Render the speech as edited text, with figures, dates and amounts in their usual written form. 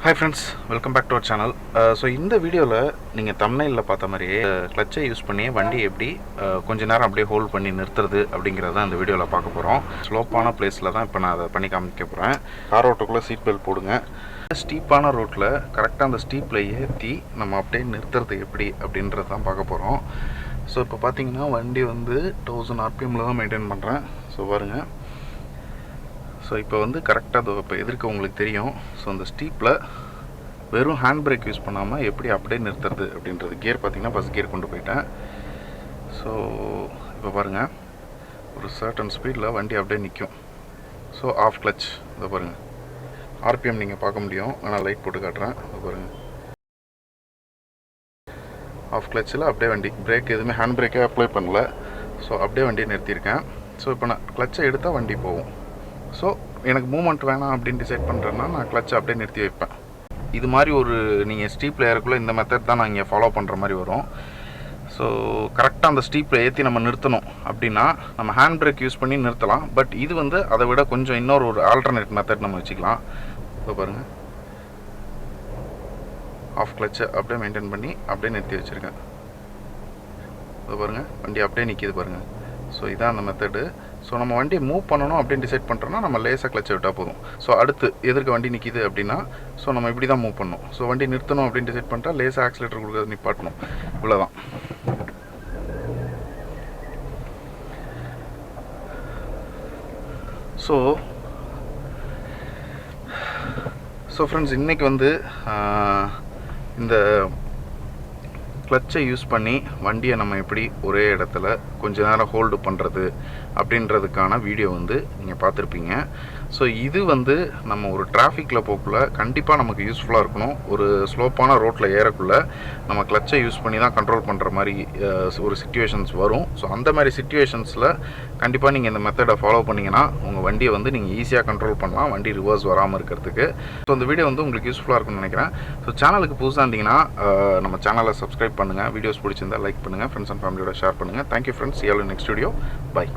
Hi friends, welcome back to our channel. So இந்த வீடியோவில் நீங்கள் தம்ப்நெயிலில் பார்த்த மாதிரியே கிளச்சை யூஸ் பண்ணி வண்டி எப்படி கொஞ்ச நேரம் அப்படியே ஹோல்ட் பண்ணி நிறுத்துறது அப்படிங்கிறத இந்த வீடியோவில் பார்க்க போகிறோம். ஸ்லோப்பான பிளேஸில் தான் இப்போ நான் அதை பண்ணி காமிக்க போகிறேன். கார் ஓட்டுக்குள்ளே சீட் பெல்ட் போடுங்க. ஸ்டீப்பான ரோட்டில் கரெக்டாக அந்த ஸ்டீப்பில் ஏற்றி நம்ம அப்படியே நிறுத்துறது எப்படி அப்படின்றது தான் பார்க்க போகிறோம். ஸோ இப்போ பார்த்தீங்கன்னா வண்டி வந்து 1000 RPMல தான் மெயின்டைன் பண்ணுறேன். ஸோ பாருங்கள். ஸோ இப்போ வந்து கரெக்டாக இப்போ எதிர்க்க உங்களுக்கு தெரியும். ஸோ அந்த ஸ்டீப்பில் வெறும் ஹேண்ட் பிரேக் யூஸ் பண்ணாமல் எப்படி அப்படியே நிறுத்துறது அப்படின்றது. கியர் பார்த்திங்கன்னா ஃபஸ்ட் கியர் கொண்டு போயிட்டேன். ஸோ இப்போ பாருங்கள், ஒரு சர்டன் ஸ்பீடில் வண்டி அப்படியே நிற்கும். ஸோ ஆஃப் கிளச் இதை பாருங்கள். RPM நீங்கள் பார்க்க முடியும், ஆனால் லைட் போட்டு காட்டுறேன். இதை பாருங்கள், ஆஃப் கிளச்சில் அப்படியே வண்டி பிரேக் எதுவுமே ஹேண்ட் பிரேக்கே அப்ளை பண்ணல. ஸோ அப்படியே வண்டியை நிறுத்தியிருக்கேன். ஸோ இப்போ நான் கிளச்சை எடுத்தால் வண்டி போகும். ஸோ எனக்கு மூமெண்ட் வேணாம் அப்படின்னு டிசைட் பண்ணுறேன்னா நான் கிளச்சை அப்படியே நிறுத்தி வைப்பேன். இது மாதிரி ஒரு நீங்கள் ஸ்டீப்பில் ஏறக்குள்ளே இந்த மெத்தட் தான் நான் இங்கே ஃபாலோ பண்ணுற மாதிரி வரும். ஸோ கரெக்டாக அந்த ஸ்டீப்பில் ஏற்றி நம்ம நிறுத்தணும் அப்படின்னா நம்ம ஹேண்ட் பிரேக் யூஸ் பண்ணி நிறுத்தலாம். பட் இது வந்து அதை விட கொஞ்சம் இன்னொரு ஆல்டர்னேட் மெத்தட் நம்ம வச்சுக்கலாம். இப்போ பாருங்கள், ஆஃப் கிளச்சை அப்படியே மெயின்டைன் பண்ணி அப்படியே நிறுத்தி வச்சுருக்கேன். இப்போ பாருங்கள், வண்டி அப்படியே நிற்கிது பாருங்கள். ஸோ இதான் அந்த மெத்தடு. ஸோ நம்ம வண்டியை மூவ் பண்ணணும் அப்படின்னு டிசைட் பண்ணுறோன்னா நம்ம லேசாக கிளச்சை விட்டால் போதும். ஸோ அடுத்து எதிர்க்க வண்டி நிற்கிது அப்படின்னா ஸோ நம்ம இப்படி தான் மூவ் பண்ணணும். ஸோ வண்டி நிறுத்தணும் அப்படின்னு டிசைட் பண்ணிட்டா லேசாக ஆக்சிலேட்டர் கொடுக்குறது நிப்பாட்டணும். இவ்வளோதான். ஸோ ஃப்ரெண்ட்ஸ், இன்றைக்கி வந்து இந்த கிளச்சை யூஸ் பண்ணி வண்டியை நம்ம எப்படி ஒரே இடத்துல கொஞ்ச நேரம் ஹோல்டு பண்ணுறது அப்படின்றதுக்கான வீடியோ வந்து நீங்கள் பார்த்துருப்பீங்க. ஸோ இது வந்து நம்ம ஒரு டிராஃபிக்கில் போகக்குள்ள கண்டிப்பாக நமக்கு யூஸ்ஃபுல்லாக இருக்கணும். ஒரு ஸ்லோப்பான ரோட்டில் ஏறக்குள்ளே நம்ம கிளச்சை யூஸ் பண்ணி தான் கண்ட்ரோல் பண்ணுற மாதிரி ஒரு சிச்சுவேஷன்ஸ் வரும். ஸோ அந்த மாதிரி சிச்சுவேஷன்ஸில் கண்டிப்பாக நீங்கள் இந்த மெத்தடை ஃபாலோ பண்ணிங்கன்னா உங்கள் வண்டியை வந்து நீங்கள் ஈஸியாக கண்ட்ரோல் பண்ணலாம், வண்டி ரிவர்ஸ் வராமல் இருக்கிறதுக்கு. ஸோ இந்த வீடியோ வந்து உங்களுக்கு யூஸ்ஃபுல்லாக இருக்கும்னு நினைக்கிறேன். ஸோ சேனலுக்கு புதுசாக இருந்தீங்கன்னா நம்ம சேனலை சப்ஸ்கிரைப் பண்ணுங்கள். வீடியோஸ் பிடிச்சிருந்தால் லைக் பண்ணுங்கள். ஃப்ரெண்ட்ஸ் அண்ட் ஃபேமிலியோட ஷேர் பண்ணுங்கள். Thank you friends. See you in next video. Bye.